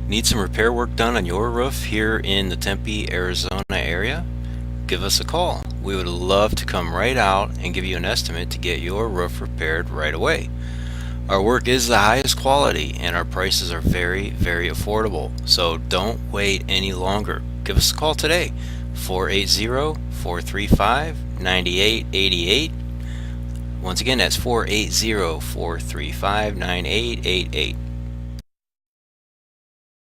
Need some repair work done on your roof here in the Tempe, Arizona area? Give us a call. We would love to come right out and give you an estimate to get your roof repaired right away. Our work is the highest quality and our prices are very, very affordable. So don't wait any longer. Give us a call today, 480-435-9888. Once again, that's 480-435-9888.